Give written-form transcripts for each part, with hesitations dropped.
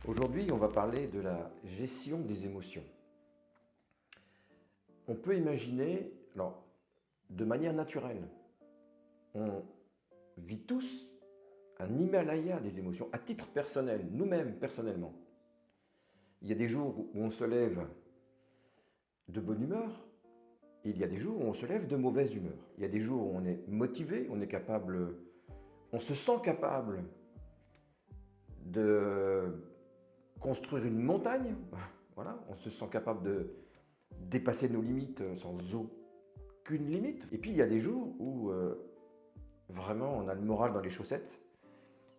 Aujourd'hui, on va parler de la gestion des émotions. On peut imaginer, alors, de manière naturelle, on vit tous un Himalaya des émotions, à titre personnel, nous-mêmes personnellement. Il y a des jours où on se lève de bonne humeur, et il y a des jours où on se lève de mauvaise humeur. Il y a des jours où on est motivé, on est capable, on se sent capable de construire une montagne. Voilà, on se sent capable de dépasser nos limites sans aucune limite. Et puis il y a des jours où vraiment on a le moral dans les chaussettes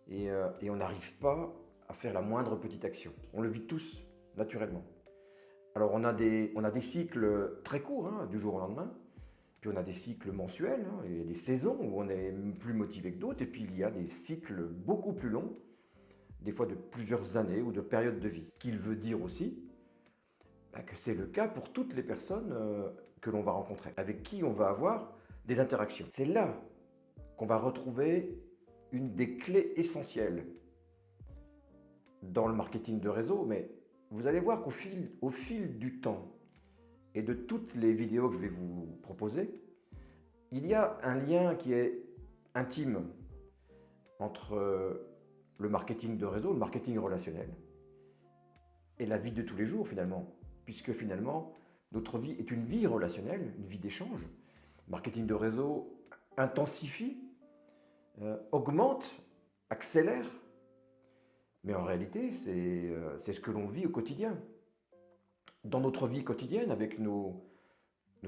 et on n'arrive pas à faire la moindre petite action. On le vit tous naturellement. Alors on a des cycles très courts, hein, du jour au lendemain, puis on a des cycles mensuels, hein, et des saisons où on est plus motivé que d'autres, et puis il y a des cycles beaucoup plus longs, des fois de plusieurs années ou de périodes de vie. Ce qu'il veut dire aussi que c'est le cas pour toutes les personnes que l'on va rencontrer, avec qui on va avoir des interactions. C'est là qu'on va retrouver une des clés essentielles dans le marketing de réseau, mais vous allez voir au fil du temps et de toutes les vidéos que je vais vous proposer, il y a un lien qui est intime entre le marketing de réseau, le marketing relationnel, et la vie de tous les jours finalement, puisque finalement notre vie est une vie relationnelle, une vie d'échange. Le marketing de réseau intensifie, augmente, accélère, mais en réalité c'est ce que l'on vit au quotidien. Dans notre vie quotidienne avec nos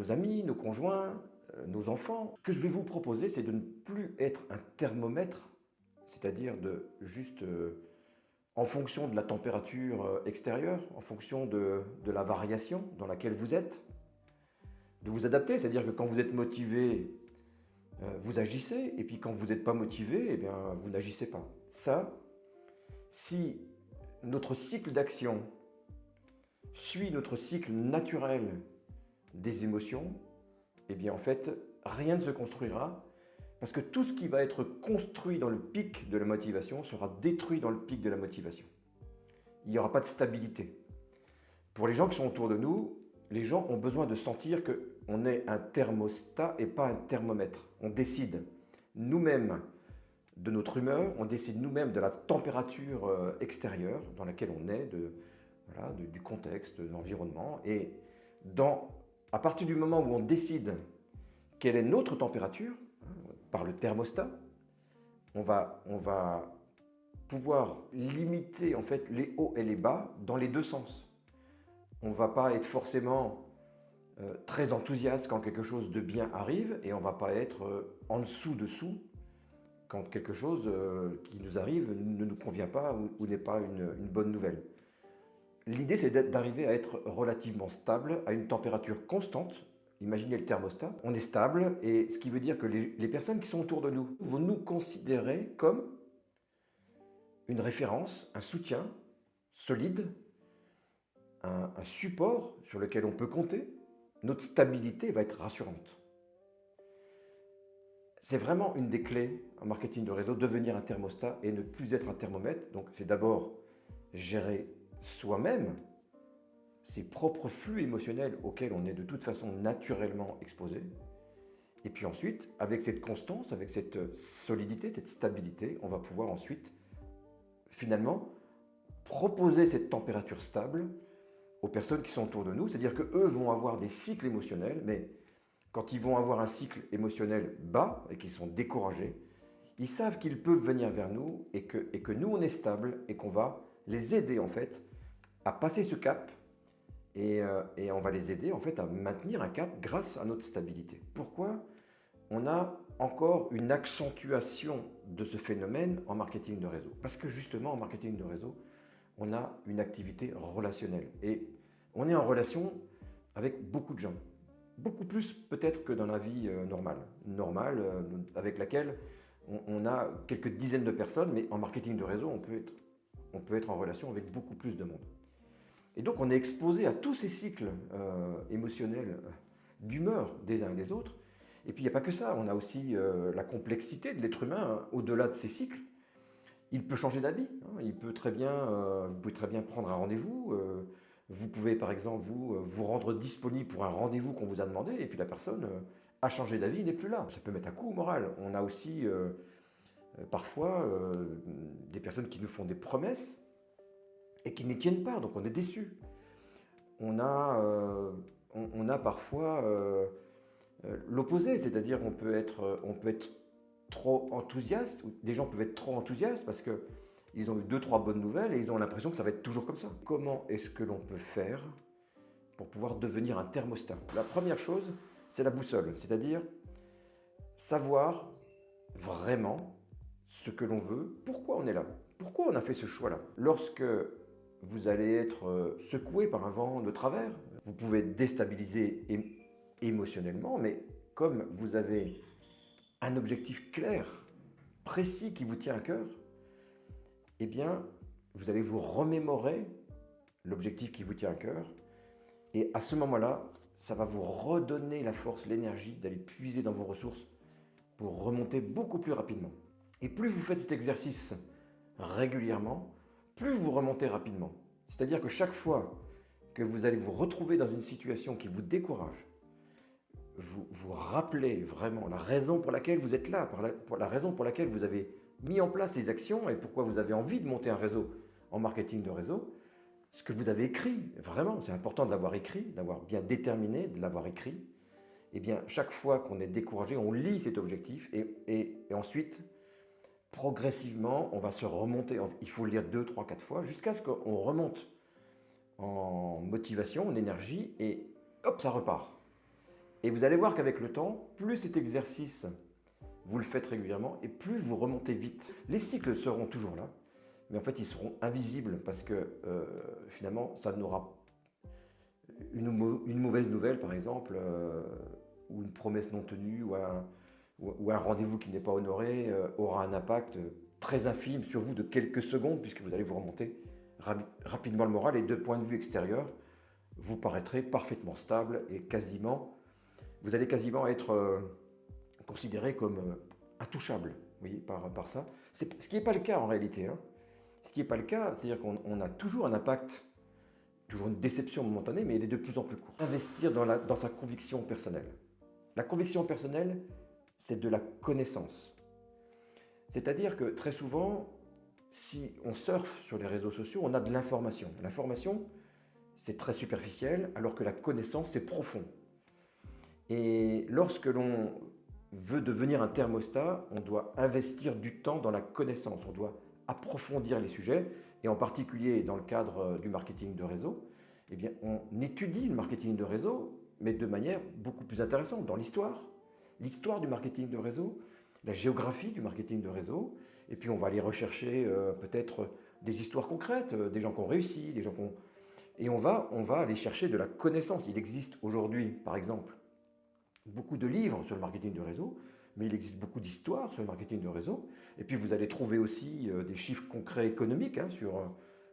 amis, nos conjoints, nos enfants, ce que je vais vous proposer c'est de ne plus être un thermomètre, c'est-à-dire de juste en fonction de la température extérieure, en fonction de la variation dans laquelle vous êtes, de vous adapter, c'est-à-dire que quand vous êtes motivé, vous agissez, et puis quand vous n'êtes pas motivé, eh bien, vous n'agissez pas. Ça, si notre cycle d'action suit notre cycle naturel des émotions, eh bien en fait, rien ne se construira, parce que tout ce qui va être construit dans le pic de la motivation sera détruit dans le pic de la motivation. Il n'y aura pas de stabilité. Pour les gens qui sont autour de nous, les gens ont besoin de sentir qu'on est un thermostat et pas un thermomètre. On décide nous-mêmes de notre humeur, on décide nous-mêmes de la température extérieure dans laquelle on est, du contexte, de l'environnement. Et à partir du moment où on décide quelle est notre température, par le thermostat, on va pouvoir limiter en fait les hauts et les bas dans les deux sens. On ne va pas être forcément très enthousiaste quand quelque chose de bien arrive et on ne va pas être en dessous quand quelque chose qui nous arrive ne nous convient pas ou n'est pas une bonne nouvelle. L'idée c'est d'arriver à être relativement stable à une température constante. Imaginez le thermostat, on est stable et ce qui veut dire que les personnes qui sont autour de nous vont nous considérer comme une référence, un soutien solide, un support sur lequel on peut compter. Notre stabilité va être rassurante. C'est vraiment une des clés en marketing de réseau, devenir un thermostat et ne plus être un thermomètre. Donc c'est d'abord gérer soi-même ses propres flux émotionnels auxquels on est de toute façon naturellement exposé. Et puis ensuite, avec cette constance, avec cette solidité, cette stabilité, on va pouvoir ensuite finalement proposer cette température stable aux personnes qui sont autour de nous. C'est-à-dire qu'eux vont avoir des cycles émotionnels, mais quand ils vont avoir un cycle émotionnel bas et qu'ils sont découragés, ils savent qu'ils peuvent venir vers nous et que nous on est stable et qu'on va les aider en fait à passer ce cap et on va les aider en fait à maintenir un cap grâce à notre stabilité. Pourquoi on a encore une accentuation de ce phénomène en marketing de réseau? Parce que justement en marketing de réseau, on a une activité relationnelle et on est en relation avec beaucoup de gens. Beaucoup plus peut-être que dans la vie normale avec laquelle on a quelques dizaines de personnes, mais en marketing de réseau, on peut être en relation avec beaucoup plus de monde. Et donc on est exposé à tous ces cycles émotionnels d'humeur des uns et des autres. Et puis il n'y a pas que ça, on a aussi la complexité de l'être humain au-delà de ces cycles. Il peut changer d'avis, hein. Il peut très bien, vous pouvez très bien prendre un rendez-vous. Vous pouvez par exemple vous rendre disponible pour un rendez-vous qu'on vous a demandé et puis la personne a changé d'avis, il n'est plus là. Ça peut mettre un coup au moral. On a aussi parfois des personnes qui nous font des promesses et qui ne les tiennent pas, donc on est déçu. On a parfois l'opposé, c'est-à-dire on peut être trop enthousiaste, ou des gens peuvent être trop enthousiastes parce qu'ils ont eu deux, trois bonnes nouvelles et ils ont l'impression que ça va être toujours comme ça. Comment est-ce que l'on peut faire pour pouvoir devenir un thermostat? La première chose, c'est la boussole, c'est-à-dire savoir vraiment ce que l'on veut, pourquoi on est là, pourquoi on a fait ce choix-là. Lorsque vous allez être secoué par un vent de travers, vous pouvez être déstabilisé émotionnellement, mais comme vous avez un objectif clair, précis qui vous tient à cœur, eh bien, vous allez vous remémorer l'objectif qui vous tient à cœur, et à ce moment-là, ça va vous redonner la force, l'énergie d'aller puiser dans vos ressources pour remonter beaucoup plus rapidement. Et plus vous faites cet exercice régulièrement, plus vous remontez rapidement. C'est-à-dire que chaque fois que vous allez vous retrouver dans une situation qui vous décourage, vous vous rappelez vraiment la raison pour laquelle vous êtes là, la raison pour laquelle vous avez mis en place ces actions et pourquoi vous avez envie de monter un réseau en marketing de réseau, ce que vous avez écrit, vraiment, c'est important de l'avoir écrit, d'avoir bien déterminé, de l'avoir écrit. Eh bien, chaque fois qu'on est découragé, on lit cet objectif et ensuite, progressivement, on va se remonter. Il faut le lire 2, 3, 4 fois jusqu'à ce qu'on remonte en motivation, en énergie et hop, ça repart. Et vous allez voir qu'avec le temps, plus cet exercice, vous le faites régulièrement et plus vous remontez vite. Les cycles seront toujours là, mais en fait, ils seront invisibles parce que finalement, ça n'aura une mauvaise nouvelle, par exemple, ou une promesse non tenue, ou un rendez-vous qui n'est pas honoré, aura un impact très infime sur vous de quelques secondes, puisque vous allez vous remonter rapidement le moral et de point de vue extérieur, vous paraîtrez parfaitement stable et vous allez quasiment être considéré comme intouchable, vous voyez, par ça. Ce qui n'est pas le cas en réalité, hein. Ce qui n'est pas le cas, c'est-à-dire qu'on a toujours un impact, toujours une déception momentanée, mais elle est de plus en plus courte. Investir dans sa conviction personnelle. La conviction personnelle, c'est de la connaissance. C'est-à-dire que très souvent, si on surfe sur les réseaux sociaux, on a de l'information. L'information, c'est très superficiel, alors que la connaissance, c'est profond. Et lorsque l'on veut devenir un thermostat, on doit investir du temps dans la connaissance, on doit approfondir les sujets, et en particulier dans le cadre du marketing de réseau, eh bien, on étudie le marketing de réseau, mais de manière beaucoup plus intéressante, dans l'histoire du marketing de réseau, la géographie du marketing de réseau, et puis on va aller rechercher peut-être des histoires concrètes, des gens qui ont réussi, des gens qui ont... Et on va aller chercher de la connaissance. Il existe aujourd'hui, par exemple, beaucoup de livres sur le marketing de réseau, mais il existe beaucoup d'histoires sur le marketing de réseau. Et puis vous allez trouver aussi des chiffres concrets économiques sur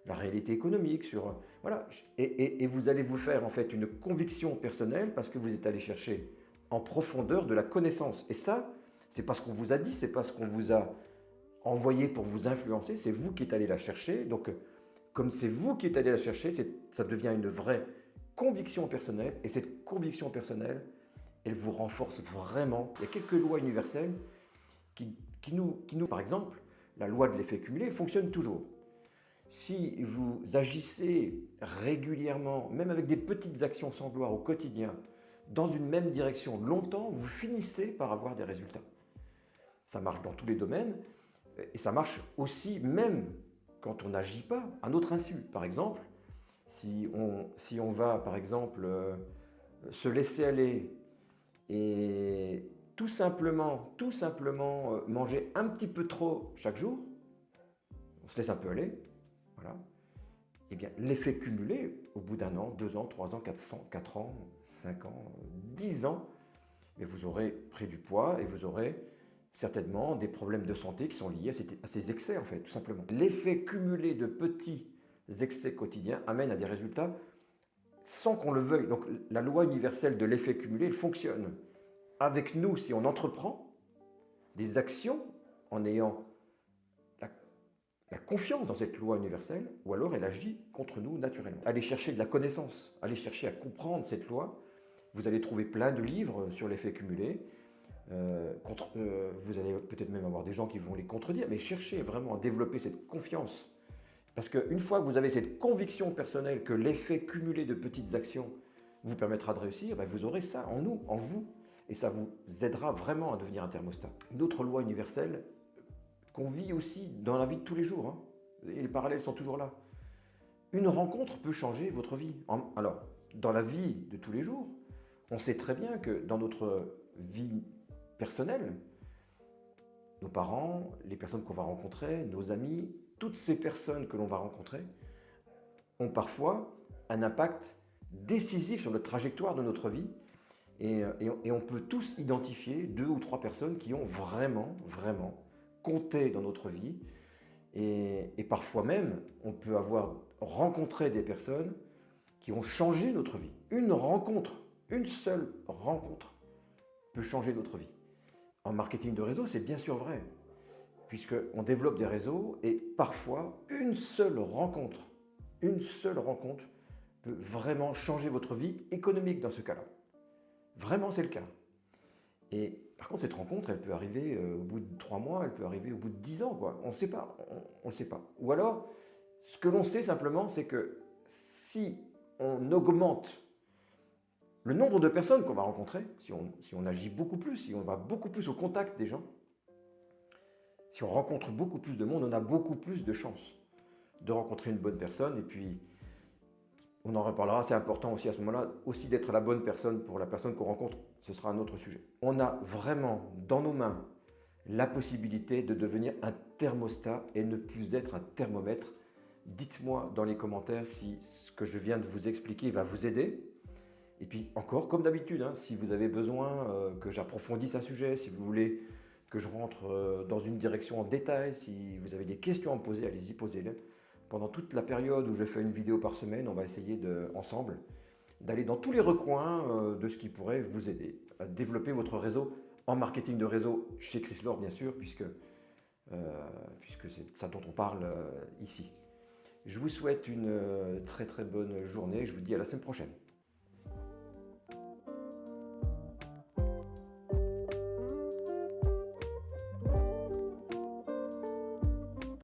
la réalité économique, voilà. Et vous allez vous faire en fait une conviction personnelle parce que vous êtes allé chercher en profondeur de la connaissance. Et ça, c'est pas ce qu'on vous a dit, c'est pas ce qu'on vous a envoyé pour vous influencer, c'est vous qui êtes allé la chercher. Donc, comme c'est vous qui êtes allé la chercher, ça devient une vraie conviction personnelle. Et cette conviction personnelle, elle vous renforce vraiment. Il y a quelques lois universelles qui nous, par exemple, la loi de l'effet cumulé, elle fonctionne toujours. Si vous agissez régulièrement, même avec des petites actions sans gloire au quotidien, dans une même direction longtemps, vous finissez par avoir des résultats. Ça marche dans tous les domaines et ça marche aussi même quand on n'agit pas à notre insu. Par exemple, si on va par exemple se laisser aller et tout simplement manger un petit peu trop chaque jour, on se laisse un peu aller, voilà. Eh bien, l'effet cumulé, au bout d'un an, 2 ans, 3 ans, 4 ans, 5 ans, 10 ans, mais vous aurez pris du poids et vous aurez certainement des problèmes de santé qui sont liés à ces excès, en fait, tout simplement. L'effet cumulé de petits excès quotidiens amène à des résultats sans qu'on le veuille. Donc, la loi universelle de l'effet cumulé, elle fonctionne avec nous si on entreprend des actions en ayant la confiance dans cette loi universelle, ou alors elle agit contre nous naturellement. Allez chercher de la connaissance, allez chercher à comprendre cette loi. Vous allez trouver plein de livres sur l'effet cumulé. Vous allez peut-être même avoir des gens qui vont les contredire, mais cherchez vraiment à développer cette confiance. Parce qu'une fois que vous avez cette conviction personnelle que l'effet cumulé de petites actions vous permettra de réussir, ben vous aurez ça en nous, en vous. Et ça vous aidera vraiment à devenir un thermostat. Une autre loi universelle qu'on vit aussi dans la vie de tous les jours, hein, et les parallèles sont toujours là. Une rencontre peut changer votre vie. Alors, dans la vie de tous les jours, on sait très bien que dans notre vie personnelle, nos parents, les personnes qu'on va rencontrer, nos amis, toutes ces personnes que l'on va rencontrer ont parfois un impact décisif sur notre trajectoire de notre vie. Et on peut tous identifier 2 ou 3 personnes qui ont vraiment compté dans notre vie. Et parfois même, on peut avoir rencontré des personnes qui ont changé notre vie. Une rencontre, une seule rencontre peut changer notre vie. En marketing de réseau, c'est bien sûr vrai, puisqu'on développe des réseaux et parfois une seule rencontre peut vraiment changer votre vie économique dans ce cas-là. Vraiment, c'est le cas. Et par contre, cette rencontre, elle peut arriver au bout de 3 mois, elle peut arriver au bout de 10 ans, quoi. On ne sait pas, on ne sait pas. Ou alors, ce que l'on sait simplement, c'est que si on augmente le nombre de personnes qu'on va rencontrer, si on agit beaucoup plus, si on va beaucoup plus au contact des gens, si on rencontre beaucoup plus de monde, on a beaucoup plus de chances de rencontrer une bonne personne. Et puis, on en reparlera, c'est important aussi à ce moment-là, aussi d'être la bonne personne pour la personne qu'on rencontre. Ce sera un autre sujet. On a vraiment dans nos mains la possibilité de devenir un thermostat et ne plus être un thermomètre. Dites-moi dans les commentaires si ce que je viens de vous expliquer va vous aider. Et puis encore, comme d'habitude, hein, si vous avez besoin que j'approfondisse un sujet, si vous voulez que je rentre dans une direction en détail, si vous avez des questions à me poser, allez-y, posez-les. Pendant toute la période où je fais une vidéo par semaine, on va essayer ensemble d'aller dans tous les recoins de ce qui pourrait vous aider à développer votre réseau en marketing de réseau chez Chris Lord, bien sûr, puisque c'est ça dont on parle ici. Je vous souhaite une très très bonne journée. Je vous dis à la semaine prochaine.